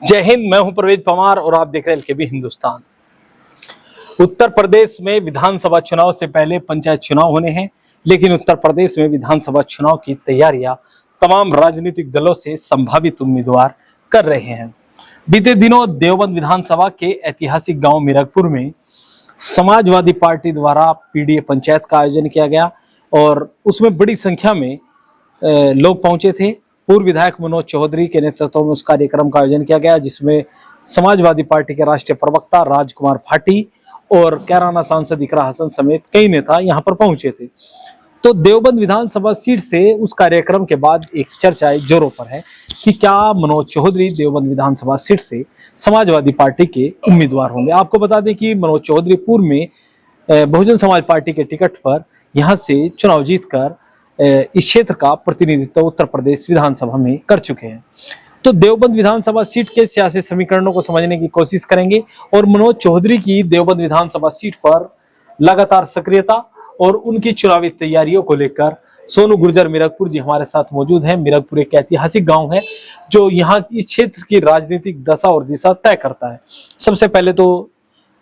जय हिंद। मैं हूं परवेज पवार और आप देख रहे हैं एलकेबी हिंदुस्तान। उत्तर प्रदेश में विधानसभा चुनाव से पहले पंचायत चुनाव होने हैं, लेकिन उत्तर प्रदेश में विधानसभा चुनाव की तैयारियां तमाम राजनीतिक दलों से संभावित उम्मीदवार कर रहे हैं। बीते दिनों देवबंद विधानसभा के ऐतिहासिक गांव मिरगपुर में समाजवादी पार्टी द्वारा पीडीए पंचायत का आयोजन किया गया और उसमें बड़ी संख्या में लोग पहुंचे थे। पूर्व विधायक मनोज चौधरी के नेतृत्व में उस कार्यक्रम का आयोजन किया गया, जिसमें समाजवादी पार्टी के राष्ट्रीय प्रवक्ता राजकुमार भाटी और कैराना सांसद इकरा हसन समेत कई नेता यहां पर पहुंचे थे। तो देवबंद विधानसभा सीट से उस कार्यक्रम के बाद एक चर्चा जोरों पर है कि क्या मनोज चौधरी देवबंद विधानसभा सीट से समाजवादी पार्टी के उम्मीदवार होंगे। आपको बता दें कि मनोज चौधरी पूर्व में बहुजन समाज पार्टी के टिकट पर यहां से चुनाव जीतकर इस क्षेत्र का प्रतिनिधित्व उत्तर प्रदेश विधानसभा में कर चुके हैं। तो देवबंद विधानसभा सीट के सियासी समीकरणों को समझने की कोशिश करेंगे और मनोज चौधरी की देवबंद विधानसभा सीट पर लगातार सक्रियता और उनकी चुनावी तैयारियों को लेकर सोनू गुर्जर मिरगपुर जी हमारे साथ मौजूद हैं। मिरगपुर एक ऐतिहासिक गांव है जो यहाँ इस क्षेत्र की राजनीतिक दशा और दिशा तय करता है। सबसे पहले तो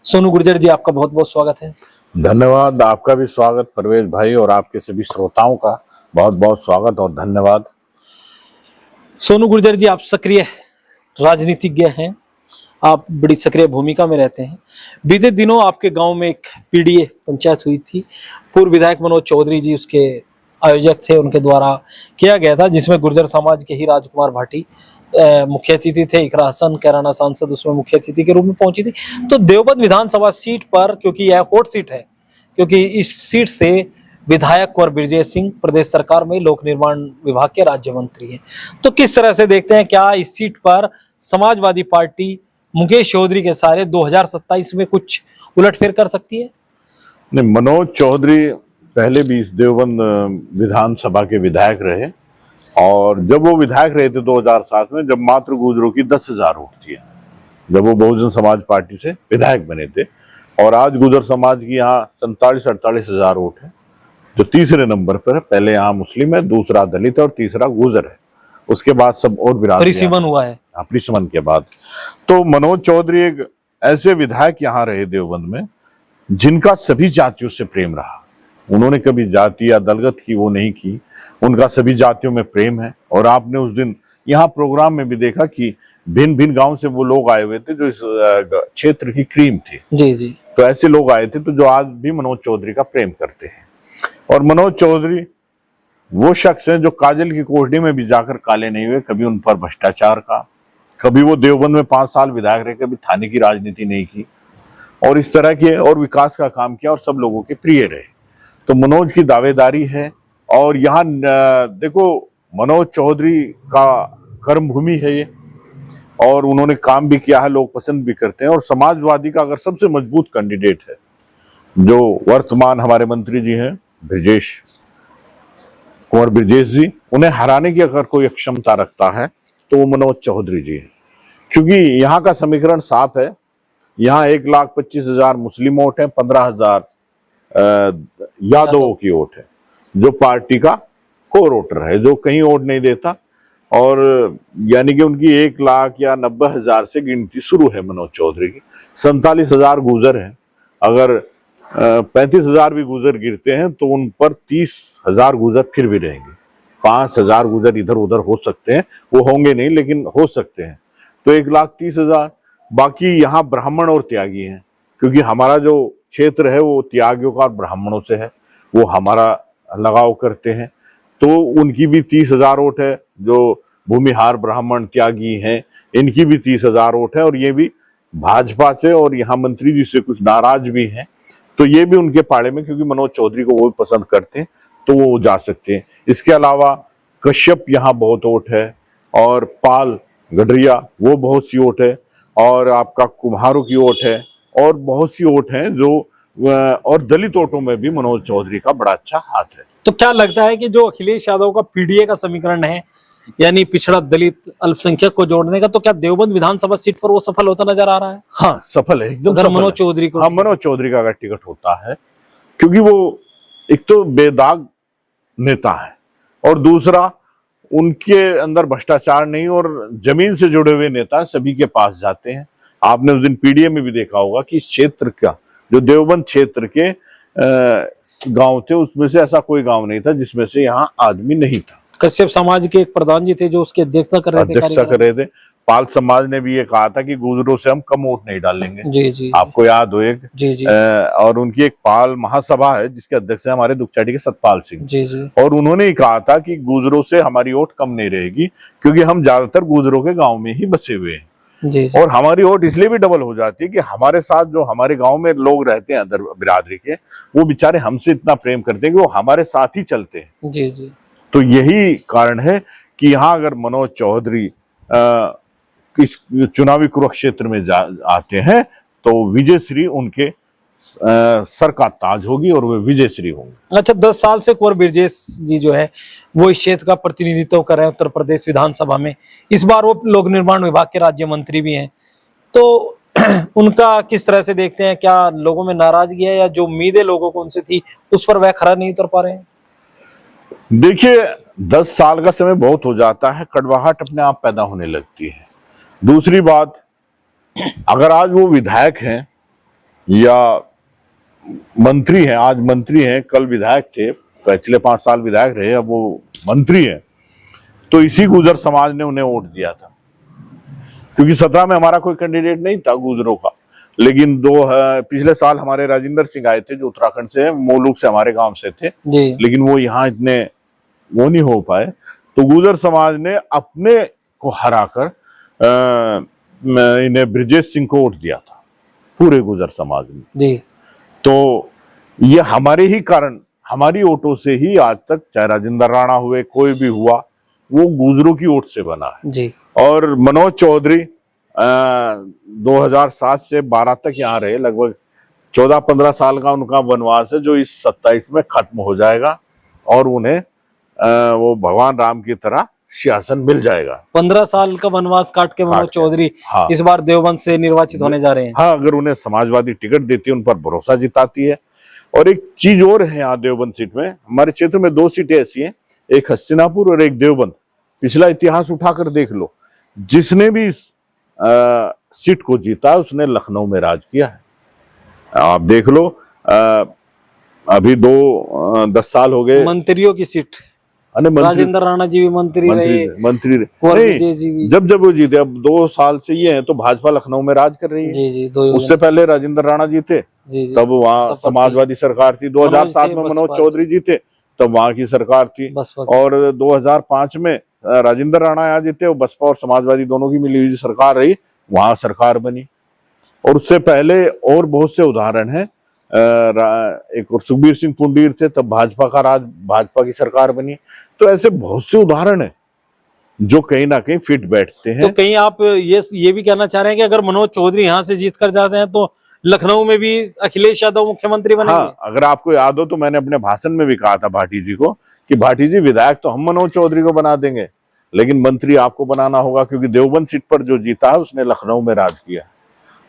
सोनू गुर्जर जी, आपका बहुत बहुत स्वागत है। धन्यवाद। आपका भी स्वागत परवेज भाई, और आपके सभी श्रोताओं का बहुत बहुत स्वागत और धन्यवाद। सोनू गुर्जर जी, आप सक्रिय राजनीतिज्ञ हैं, आप बड़ी सक्रिय भूमिका में रहते हैं। बीते दिनों आपके गांव में एक पीडीए पंचायत हुई थी। पूर्व विधायक मनोज चौधरी जी उसके आयोजक थे, उनके द्वारा किया गया था, जिसमें गुर्जर समाज के ही राजकुमार भाटी मुख्य अतिथि थे, इकरा हसन कैराना सांसद उसमें मुख्य अतिथि के रूप में पहुंची थी। तो देवबंद विधानसभा सीट पर, क्योंकि यह हॉट सीट है, क्योंकि इस सीट से विधायक कुंवर ब्रिजेश सिंह प्रदेश सरकार में लोक निर्माण विभाग के राज्य मंत्री हैं, तो किस तरह से देखते हैं, क्या इस सीट पर समाजवादी पार्टी मुकेश चौधरी के सारे 2027 में कुछ उलटफेर कर सकती है? नहीं, मनोज चौधरी पहले भी इस देवबंद विधानसभा के विधायक रहे, और जब वो विधायक रहे थे 2007 में, जब मात्र गुजरों की 10,000 वोट थी, जब वो बहुजन समाज पार्टी से विधायक बने थे, और आज गुजर समाज की यहाँ 47-48 हजार वोट है, जो तीसरे नंबर पर है। पहले यहाँ मुस्लिम है, दूसरा दलित है और तीसरा गुजर है। उसके बाद सब और परिसीमन हुआ है। परिसीमन के बाद तो मनोज चौधरी एक ऐसे विधायक यहाँ रहे देवबंद में जिनका सभी जातियों से प्रेम रहा। उन्होंने कभी जाति या दलगत की वो नहीं की, उनका सभी जातियों में प्रेम है। और आपने उस दिन यहाँ प्रोग्राम में भी देखा कि भिन्न भिन्न गांव से वो लोग आए हुए थे जो इस क्षेत्र की क्रीम थे। जी जी। तो ऐसे लोग आए थे तो जो आज भी मनोज चौधरी का प्रेम करते हैं। और मनोज चौधरी वो शख्स हैं जो काजल की कोठरी में भी जाकर काले नहीं हुए। कभी उन पर भ्रष्टाचार का, कभी वो देवबंद में 5 साल विधायक रहे, कभी थाने की राजनीति नहीं की, और इस तरह के और विकास का काम किया और सब लोगों के प्रिय रहे। तो मनोज की दावेदारी है। और यहाँ देखो, मनोज चौधरी का कर्मभूमि है ये, और उन्होंने काम भी किया है, लोग पसंद भी करते हैं। और समाजवादी का अगर सबसे मजबूत कैंडिडेट है जो वर्तमान हमारे मंत्री जी हैं कुंवर ब्रिजेश जी, उन्हें हराने की अगर कोई क्षमता रखता है तो वो मनोज चौधरी जी है। क्योंकि यहाँ का समीकरण साफ है। यहाँ 1,25,000 मुस्लिम वोट है, 15,000 यादवों की वोट है, जो पार्टी का कोर वोटर है, जो कहीं वोट नहीं देता। और यानी कि उनकी 1,00,000 या 90,000 से गिनती शुरू है मनोज चौधरी की। 47,000 गुजर है। अगर 35,000 भी गुजर गिरते हैं तो उन पर 30,000 गुजर फिर भी रहेंगे। 5,000 गुजर इधर उधर हो सकते हैं, वो होंगे नहीं लेकिन हो सकते हैं। तो 1,30,000। बाकी यहाँ ब्राह्मण और त्यागी हैं, क्योंकि हमारा जो क्षेत्र है वो त्यागियों का और ब्राह्मणों से है, वो हमारा लगाव करते हैं। तो उनकी भी 30,000 वोट है। जो भूमिहार ब्राह्मण त्यागी हैं, इनकी भी 30,000 वोट है। और ये भी भाजपा से और यहाँ मंत्री जी से कुछ नाराज भी हैं, तो ये भी उनके पाड़े में, क्योंकि मनोज चौधरी को वो भी पसंद करते हैं, तो वो जा सकते हैं। इसके अलावा कश्यप यहाँ बहुत वोट है, और पाल गडरिया वो बहुत सी वोट है, और आपका कुम्हारों की वोट है, और बहुत सी वोट हैं जो, और दलित वोटों में भी मनोज चौधरी का बड़ा अच्छा हाथ है। तो क्या लगता है कि जो अखिलेश यादव का पीडीए का समीकरण है, यानी पिछड़ा दलित अल्पसंख्यक को जोड़ने का, तो क्या देवबंद विधानसभा सीट पर वो सफल होता नजर आ रहा है? हाँ, सफल है एकदम। अगर मनोज चौधरी को, हाँ, मनोज चौधरी का अगर टिकट होता है, क्योंकि वो एक तो बेदाग नेता है, और दूसरा उनके अंदर भ्रष्टाचार नहीं, और जमीन से जुड़े हुए नेता सभी के पास जाते हैं। आपने उस दिन पीडीए में भी देखा होगा कि इस क्षेत्र का जो देवबंद क्षेत्र के गांव थे, उसमें से ऐसा कोई गांव नहीं था जिसमें से यहाँ आदमी नहीं था। कश्यप समाज के एक प्रधान जी थे जो उसकी अध्यक्षता कर रहे थे। पाल समाज ने भी ये कहा था कि गुजरों से हम कम वोट नहीं डालेंगे। जी जी, आपको याद हो एक जी। और उनकी एक पाल महासभा है जिसके अध्यक्ष है हमारे दुखचाटी के सतपाल सिंह जी जी, और उन्होंने ही कहा था कि गुजरों से हमारी वोट कम नहीं रहेगी, क्योंकि हम ज्यादातर गुजरों के गांव में ही बसे हुए हैं। जी। और हमारी वोट इसलिए भी डबल हो जाती है कि हमारे साथ जो हमारे गांव में लोग रहते हैं अदर बिरादरी के, वो बेचारे हमसे इतना प्रेम करते हैं कि वो हमारे साथ ही चलते हैं। जी जी। तो यही कारण है कि यहाँ अगर मनोज चौधरी इस चुनावी कुरुक्षेत्र में आते हैं तो विजयश्री उनके सर का ताज होगी और वे विजयश्री होंगे। अच्छा, 10 साल से कुंवर ब्रजेश जी जो है वो इस क्षेत्र का प्रतिनिधित्व कर रहे हैं उत्तर प्रदेश विधानसभा में। इस बार वो लोक निर्माण विभाग के राज्य मंत्री भी हैं, तो उनका किस तरह से देखते हैं? क्या लोगों में नाराजगी है या जो उम्मीदें लोगों को उनसे थी उस पर वह खरा नहीं उतर पा रहे हैं? देखिए, 10 साल का समय बहुत हो जाता है, कड़वाहट अपने आप पैदा होने लगती है। दूसरी बात, अगर आज वो विधायक हैं या मंत्री हैं, आज मंत्री हैं, कल विधायक थे, पिछले 5 साल विधायक रहे, अब वो मंत्री हैं, तो इसी गुजर समाज ने उन्हें वोट दिया था, क्योंकि 17 में हमारा कोई कैंडिडेट नहीं था गुजरों का। लेकिन पिछले साल हमारे राजेंद्र सिंह आए थे जो उत्तराखंड से, मोलूक से, हमारे गांव से थे, लेकिन वो यहाँ इतने वो नहीं हो पाए, तो गुजर समाज ने अपने को हराकर इन्हें ब्रजेश सिंह को वोट दिया था, पूरे गुजर समाज ने जी। तो ये हमारे ही कारण, हमारी वोटों से ही आज तक, चाहे राजेंद्र राणा हुए, कोई भी हुआ, वो गुजरों की वोट से बना है जी। और मनोज चौधरी 2007 से 12 तक यहाँ रहे, लगभग 14-15 साल का उनका वनवास है जो इस 27 में खत्म हो जाएगा और उन्हें वो भगवान राम की तरह शासन मिल जाएगा। 15 साल का वनवास काट के मनोज चौधरी इस बार देवबंद से निर्वाचित होने जा रहे हैं। हाँ, अगर उन्हें समाजवादी टिकट देती है, उन पर भरोसा जिताती है। और एक चीज और है यहाँ देवबंद सीट में, हमारे क्षेत्र में 2 सीटें ऐसी हैं, एक हस्तिनापुर और एक देवबंद। पिछला इतिहास उठाकर देख लो, जिसने भी इस सीट को जीता उसने लखनऊ में राज किया है। आप देख लो, अभी 10 साल हो गए। मंत्रियों की सीट, राजेंद्र राणा जी भी मंत्री रहे, जब वो जीते। अब 2 साल से ये है तो भाजपा लखनऊ में राज कर रही है जी। उससे पहले राजेंद्र राणा जी थे, तब वहाँ समाजवादी सरकार थी। 2007 में मनोज चौधरी जी थे, तब वहाँ की सरकार थी। और 2005 में राजेंद्र राणा यहाँ जीते, वो बसपा और समाजवादी दोनों की मिली हुई सरकार रही, वहां सरकार बनी। और उससे पहले और बहुत से उदाहरण हैं। एक और सुखबीर सिंह पुंडीर थे, तब भाजपा का राज, भाजपा की सरकार बनी। तो ऐसे बहुत से उदाहरण हैं जो कहीं ना कहीं फिट बैठते हैं। तो कहीं आप ये भी कहना चाह रहे हैं कि अगर मनोज चौधरी यहाँ से जीत कर जाते हैं तो लखनऊ में भी अखिलेश यादव मुख्यमंत्री बनेंगे? हाँ, अगर आपको याद हो तो मैंने अपने भाषण में भी कहा था भाटी जी को कि भाटी जी, विधायक तो हम मनोज चौधरी को बना देंगे, लेकिन मंत्री आपको बनाना होगा, क्योंकि देवबंद सीट पर जो जीता है उसने लखनऊ में राज किया,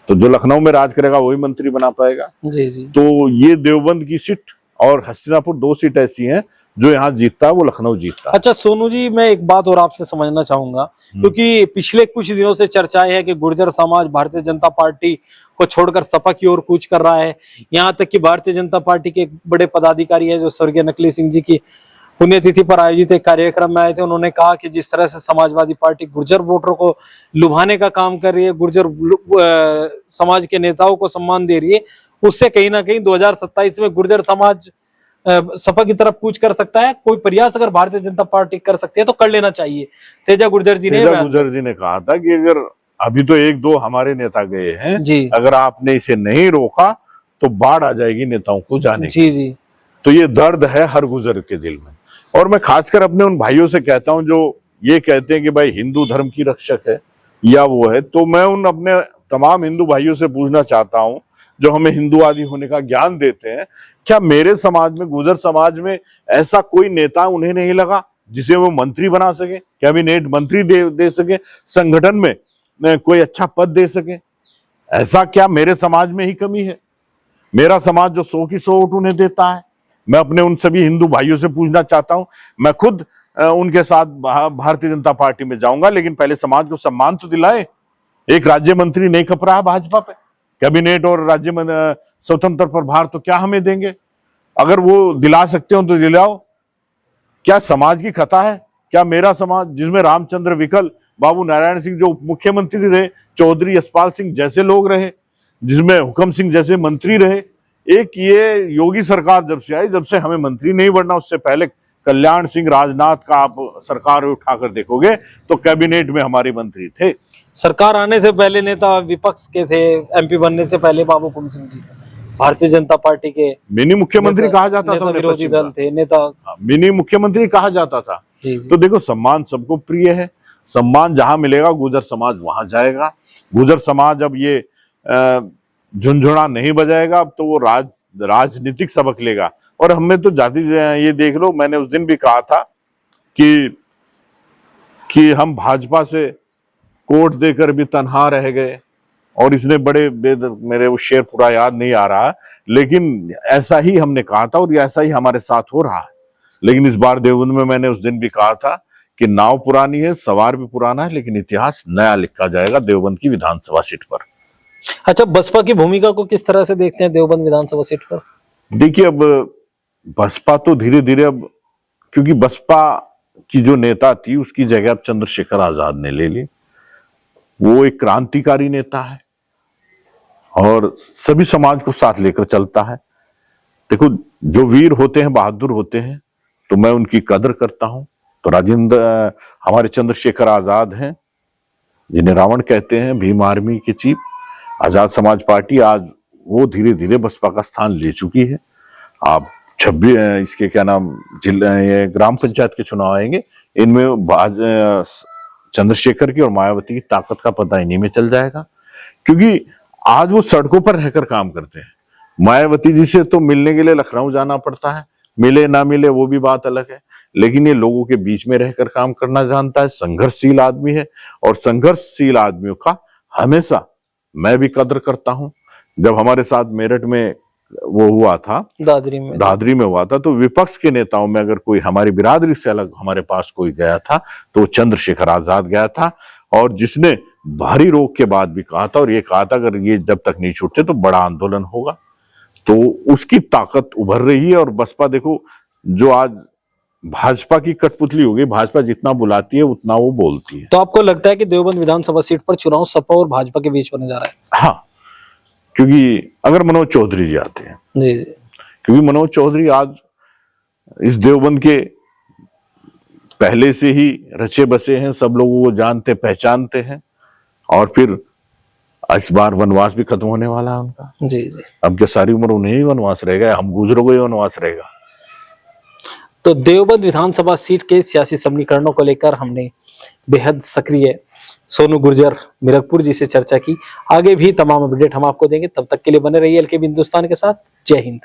तो जो लखनऊ में राज करेगा वही मंत्री बना पाएगा जी जी। तो ये देवबंद की सीट और हस्तिनापुर 2 सीट ऐसी हैं जो यहाँ जीतता है वो लखनऊ जीतता है। अच्छा सोनू जी, मैं एक बात और आपसे समझना चाहूंगा, क्योंकि पिछले कुछ दिनों से चर्चाएं है कि गुर्जर समाज भारतीय जनता पार्टी को छोड़कर सपा की ओर कूच कर रहा है। यहाँ तक कि भारतीय जनता पार्टी के बड़े पदाधिकारी है जो स्वर्गीय नकली सिंह जी की पुण्यतिथि पर आयोजित एक कार्यक्रम में आए थे, उन्होंने कहा कि जिस तरह से समाजवादी पार्टी गुर्जर वोटरों को लुभाने का काम कर रही है, गुर्जर समाज के नेताओं को सम्मान दे रही है, उससे कहीं ना कहीं 2027 में गुर्जर समाज सपा की तरफ कूच कर सकता है। कोई प्रयास अगर भारतीय जनता पार्टी कर सकती है तो कर लेना चाहिए। तेजा गुर्जर जी ने कहा था कि अगर अभी तो 1-2 हमारे नेता गए हैं जी, अगर आपने इसे नहीं रोका तो बाढ़ आ जाएगी नेताओं को जाने जी जी। तो ये दर्द है हर गुर्जर के दिल में। और मैं खासकर अपने उन भाइयों से कहता हूं जो ये कहते हैं कि भाई हिंदू धर्म की रक्षक है या वो है, तो मैं उन अपने तमाम हिंदू भाइयों से पूछना चाहता हूं जो हमें हिंदूवादी होने का ज्ञान देते हैं, क्या मेरे समाज में, गुर्जर समाज में ऐसा कोई नेता उन्हें नहीं लगा जिसे वो मंत्री बना सके, कैबिनेट मंत्री दे सके, संगठन में कोई अच्छा पद दे सके? ऐसा क्या मेरे समाज में ही कमी है? मेरा समाज जो 100 की 100 वोट उन्हें देता है। मैं अपने उन सभी हिंदू भाइयों से पूछना चाहता हूं। मैं खुद उनके साथ भारतीय जनता पार्टी में जाऊंगा, लेकिन पहले समाज को सम्मान तो दिलाए। एक राज्य मंत्री नहीं खप रहा भाजपा पे, कैबिनेट और राज्य स्वतंत्र प्रभार तो क्या हमें देंगे? अगर वो दिला सकते हो तो दिलाओ। क्या समाज की खता है? क्या मेरा समाज, जिसमें रामचंद्र विकल, बाबू नारायण सिंह जो उप मुख्यमंत्री रहे, चौधरी यशपाल सिंह जैसे लोग रहे, जिसमें हुकम सिंह जैसे मंत्री रहे, एक ये योगी सरकार जब से आई, जब से हमें मंत्री नहीं बनना, उससे पहले कल्याण सिंह, राजनाथ का आप सरकार उठाकर देखोगे तो कैबिनेट में हमारे मंत्री थे। सरकार आने से पहले नेता विपक्ष के थे, एमपी बनने से पहले बाबू हुकुम सिंह जी भारतीय जनता पार्टी के मिनी मुख्यमंत्री कहा जाता था, विरोधी दल थे नेता, मिनी मुख्यमंत्री कहा जाता था। जी। तो देखो, सम्मान सबको प्रिय है, सम्मान जहां मिलेगा गुर्जर समाज वहां जाएगा। गुर्जर समाज अब ये झुंझुना नहीं बजाएगा, अब तो वो राजनीतिक सबक लेगा। और हमें तो जाति, ये देख लो, मैंने उस दिन भी कहा था कि हम भाजपा से कोट देकर भी तन्हा रह गए, और इसने बड़े मेरे वो शेर पूरा याद नहीं आ रहा, लेकिन ऐसा ही हमने कहा था और ऐसा ही हमारे साथ हो रहा है। लेकिन इस बार देवबंद में मैंने उस दिन भी कहा था कि नाव पुरानी है, सवार भी पुराना है, लेकिन इतिहास नया लिखा जाएगा देवबंद की विधानसभा सीट पर। अच्छा, बसपा की भूमिका को किस तरह से देखते हैं देवबंद विधानसभा सीट पर? देखिए, अब बसपा तो धीरे धीरे, अब क्योंकि बसपा की जो नेता थी उसकी जगह अब चंद्रशेखर आजाद ने ले ली। वो एक क्रांतिकारी नेता है और सभी समाज को साथ लेकर चलता है। देखो, जो वीर होते हैं, बहादुर होते हैं, तो मैं उनकी कदर करता हूं। तो हमारे चंद्रशेखर आजाद हैं, जिन्हें रावण कहते हैं, भीम आर्मी के चीफ। आजाद समाज पार्टी आज वो धीरे धीरे बसपा का स्थान ले चुकी है। आप 26 इसके क्या नाम, जिला, ये ग्राम पंचायत के चुनाव आएंगे, इनमें चंद्रशेखर की और मायावती की ताकत का पता इन्हीं में चल जाएगा। क्योंकि आज वो सड़कों पर रहकर काम करते हैं। मायावती जी से तो मिलने के लिए लखनऊ जाना पड़ता है, मिले ना मिले वो भी बात अलग है, लेकिन ये लोगों के बीच में रहकर काम करना जानता है, संघर्षशील आदमी है। और संघर्षशील आदमियों का हमेशा मैं भी कदर करता हूं। जब हमारे साथ मेरठ में वो हुआ था, दादरी में हुआ था, तो विपक्ष के नेताओं में अगर कोई हमारी बिरादरी से अलग हमारे पास कोई गया था तो चंद्रशेखर आजाद गया था, और जिसने भारी रोक के बाद भी कहा था, और ये कहा था अगर ये जब तक नहीं छूटते तो बड़ा आंदोलन होगा। तो उसकी ताकत उभर रही है। और बसपा देखो, जो आज भाजपा की कठपुतली हो गई, भाजपा जितना बुलाती है उतना वो बोलती है। तो आपको लगता है कि देवबंद विधानसभा सीट पर चुनाव सपा और भाजपा के बीच होने जा रहा है? हाँ, क्योंकि अगर मनोज चौधरी जी आते हैं जी, क्योंकि मनोज चौधरी आज इस देवबंद के पहले से ही रचे बसे हैं, सब लोग वो जानते पहचानते हैं। और फिर इस बार वनवास भी खत्म होने वाला है उनका। जी जी। अब क्या सारी उम्र उन्हें ही वनवास रहेगा, हम गुजरों को ही वनवास रहेगा? तो देवबंद विधानसभा सीट के सियासी समीकरणों को लेकर हमने बेहद सक्रिय सोनू गुर्जर मिरकपुर जी से चर्चा की। आगे भी तमाम अपडेट हम आपको देंगे, तब तक के लिए बने रहिए एलकेबी हिंदुस्तान के साथ। जय हिंद।